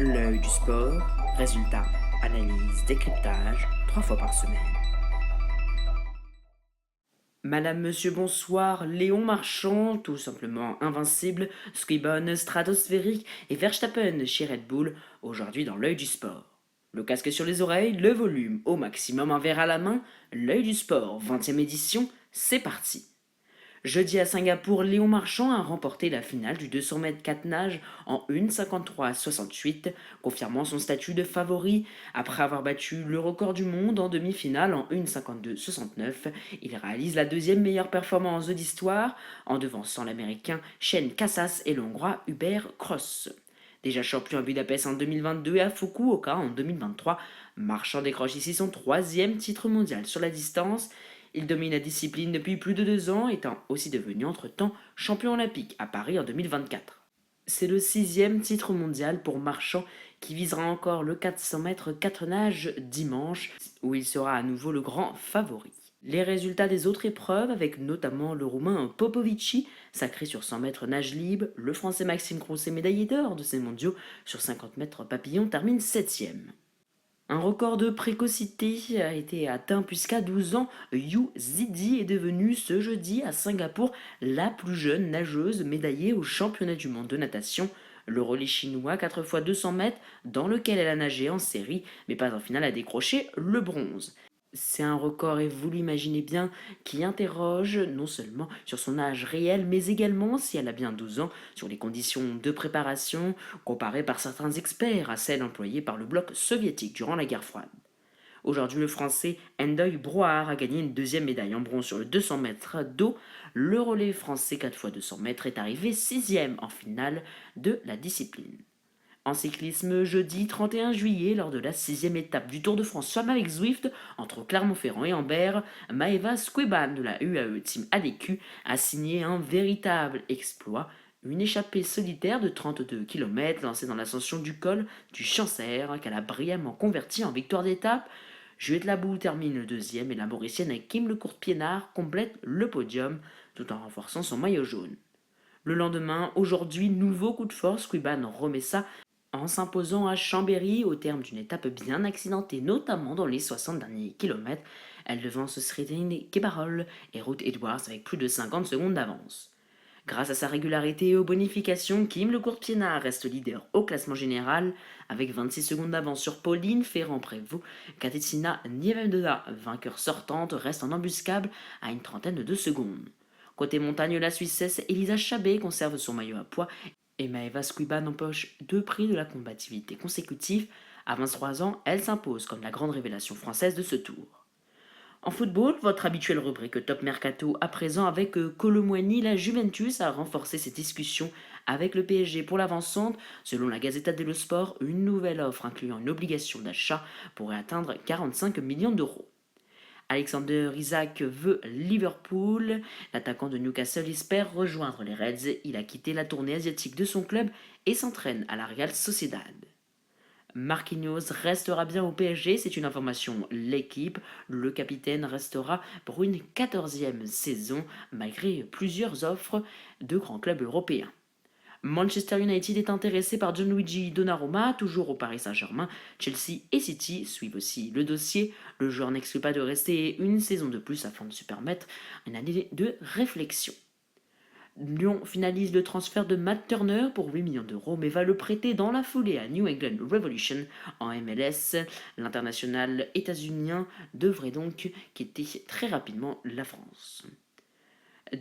L'œil du sport, résultats, analyse, décryptage, 3 fois par semaine. Madame, monsieur, bonsoir, Léon Marchand, tout simplement invincible, Squibone, stratosphérique et Verstappen chez Red Bull, aujourd'hui dans l'œil du sport. Le casque sur les oreilles, le volume au maximum, un verre à la main, l'œil du sport, 20e édition, c'est parti. Jeudi à Singapour, Léon Marchand a remporté la finale du 200 mètres 4 nages en 1,53,68, confirmant son statut de favori. Après avoir battu le record du monde en demi-finale en 1,52,69, il réalise la deuxième meilleure performance de l'histoire, en devançant l'américain Shane Cassas et l'hongrois Hubert Cross. Déjà champion à Budapest en 2022 et à Fukuoka en 2023, Marchand décroche ici son troisième titre mondial sur la distance. Il domine la discipline depuis plus de 2 ans, étant aussi devenu entre-temps champion olympique à Paris en 2024. C'est le sixième titre mondial pour Marchand qui visera encore le 400 mètres 4 nages dimanche, où il sera à nouveau le grand favori. Les résultats des autres épreuves, avec notamment le roumain Popovici, sacré sur 100 mètres nage libre, le français Maxime Crousset, médaillé d'or de ces mondiaux sur 50 mètres papillon, termine 7e. Un record de précocité a été atteint puisqu'à 12 ans, Yu Zidi est devenue ce jeudi à Singapour la plus jeune nageuse médaillée au championnat du monde de natation, le relais chinois 4 fois 200 mètres dans lequel elle a nagé en série mais pas en finale à décrocher le bronze. C'est un record, et vous l'imaginez bien, qui interroge non seulement sur son âge réel, mais également, si elle a bien 12 ans, sur les conditions de préparation, comparées par certains experts à celles employées par le bloc soviétique durant la guerre froide. Aujourd'hui, le français Endoy Brouard a gagné une deuxième médaille en bronze sur le 200 mètres d'eau. Le relais français 4 fois 200 mètres est arrivé 6e en finale de la discipline. En cyclisme, jeudi 31 juillet, lors de la 6e étape du Tour de France Femme avec Zwift entre Clermont-Ferrand et Ambert, Maeva Squiban de la UAE Team ADQ a signé un véritable exploit, une échappée solitaire de 32 km lancée dans l'ascension du col du Chancer qu'elle a brillamment convertie en victoire d'étape. Juliette Labou termine le deuxième et la Mauricienne Kim Le Courte-Piénard complète le podium tout en renforçant son maillot jaune. Le lendemain, aujourd'hui, nouveau coup de force, Squiban remet ça en s'imposant à Chambéry au terme d'une étape bien accidentée, notamment dans les 60 derniers kilomètres. Elle devance Sridin Kebarol et Ruth Edwards avec plus de 50 secondes d'avance. Grâce à sa régularité et aux bonifications, Kim Le Courte-Piénard reste leader au classement général avec 26 secondes d'avance sur Pauline Ferrand-Prévôt. Kateřina Nievendova, vainqueur sortante, reste en embuscade à une trentaine de secondes. Côté montagne, la Suissesse Elisa Chabet conserve son maillot à poids et Maeva Squiban empoche 2 prix de la combativité consécutifs. À 23 ans, elle s'impose comme la grande révélation française de ce tour. En football, votre habituelle rubrique Top Mercato à présent avec Kolo Muani, la Juventus a renforcé ses discussions avec le PSG pour l'avancante. Selon la Gazzetta dello Sport, une nouvelle offre incluant une obligation d'achat pourrait atteindre 45 millions d'euros. Alexander Isak veut Liverpool. L'attaquant de Newcastle espère rejoindre les Reds. Il a quitté la tournée asiatique de son club et s'entraîne à la Real Sociedad. Marquinhos restera bien au PSG, c'est une information l'équipe. Le capitaine restera pour une 14e saison malgré plusieurs offres de grands clubs européens. Manchester United est intéressé par Gianluigi Donnarumma, toujours au Paris Saint-Germain. Chelsea et City suivent aussi le dossier. Le joueur n'exclut pas de rester une saison de plus afin de se permettre une année de réflexion. Lyon finalise le transfert de Matt Turner pour 8 millions d'euros, mais va le prêter dans la foulée à New England Revolution en MLS. L'international états-unien devrait donc quitter très rapidement la France.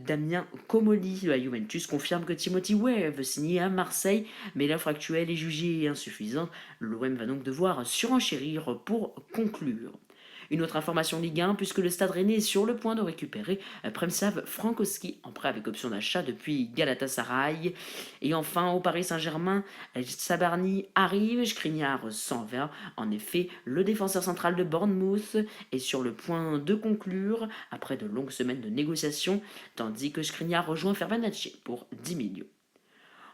Damien Comolli de la Juventus confirme que Timothy Weah veut signer à Marseille, mais l'offre actuelle est jugée insuffisante. L'OM va donc devoir surenchérir pour conclure. Une autre information Ligue 1, puisque le Stade Rennais est sur le point de récupérer Przemysław Frankowski en prêt avec option d'achat depuis Galatasaray. Et enfin, au Paris Saint-Germain, Sabarny arrive, Skriniar s'en va. En effet, le défenseur central de Bournemouth est sur le point de conclure après de longues semaines de négociations, tandis que Skriniar rejoint Fenerbahçe pour 10 millions.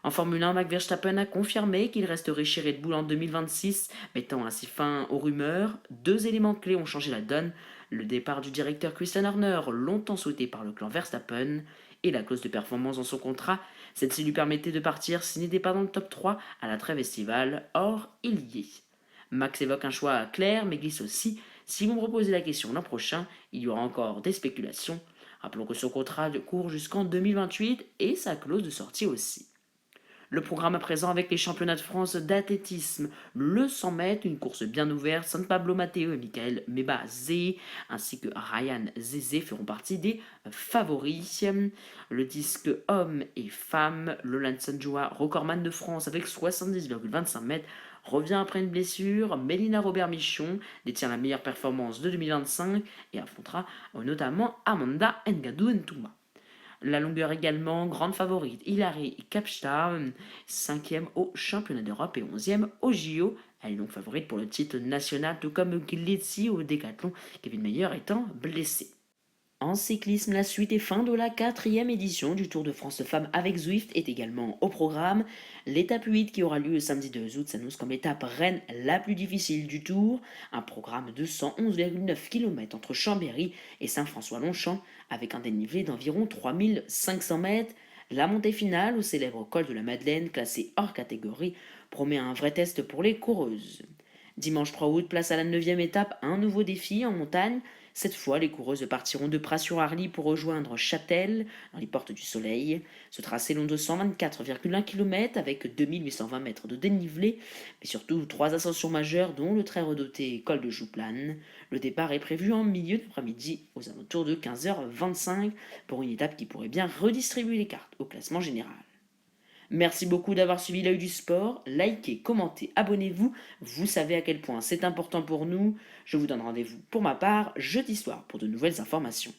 En Formule 1, Max Verstappen a confirmé qu'il resterait chez Red Bull en 2026, mettant ainsi fin aux rumeurs. 2 éléments clés ont changé la donne. Le départ du directeur Christian Horner, longtemps souhaité par le clan Verstappen, et la clause de performance dans son contrat, Celle-ci lui permettait de partir s'il n'était pas dans le top 3 à la trêve estivale, or il y est. Max évoque un choix clair mais glisse aussi: si vous me reposez la question l'an prochain, il y aura encore des spéculations. Rappelons que son contrat court jusqu'en 2028 et sa clause de sortie aussi. Le programme à présent avec les championnats de France d'athlétisme. Le 100 mètres, une course bien ouverte. San Pablo Matteo et Michael Mebazé ainsi que Ryan Zezé feront partie des favoris. Le disque homme et femme, Lolan Sanjoua, recordman de France avec 70,25 mètres, revient après une blessure. Mélina Robert-Michon détient la meilleure performance de 2025 et affrontera notamment Amanda Ngadou Ntouma. La longueur également, grande favorite, Hilary Kapsta, 5e au championnat d'Europe et 11e au JO. Elle est donc favorite pour le titre national, tout comme Glitzy au décathlon, Kevin Mayer étant blessé. En cyclisme, la suite et fin de la 4e édition du Tour de France Femmes avec Zwift est également au programme. L'étape 8 qui aura lieu le samedi 2 août s'annonce comme l'étape reine la plus difficile du Tour. Un programme de 111,9 km entre Chambéry et Saint-François-Longchamp avec un dénivelé d'environ 3500 mètres. La montée finale au célèbre col de la Madeleine, classé hors catégorie, promet un vrai test pour les coureuses. Dimanche 3 août, place à la 9e étape, un nouveau défi en montagne. Cette fois, les coureuses partiront de Pras-sur-Arly pour rejoindre Châtel, dans les Portes du Soleil. Ce tracé long de 124,1 km avec 2820 mètres de dénivelé, mais surtout 3 ascensions majeures dont le très redouté col de Jouplane. Le départ est prévu en milieu d'après-midi, aux alentours de 15h25, pour une étape qui pourrait bien redistribuer les cartes au classement général. Merci beaucoup d'avoir suivi l'œil du sport. Likez, commentez, abonnez-vous. Vous savez à quel point c'est important pour nous. Je vous donne rendez-vous pour ma part jeudi soir pour de nouvelles informations.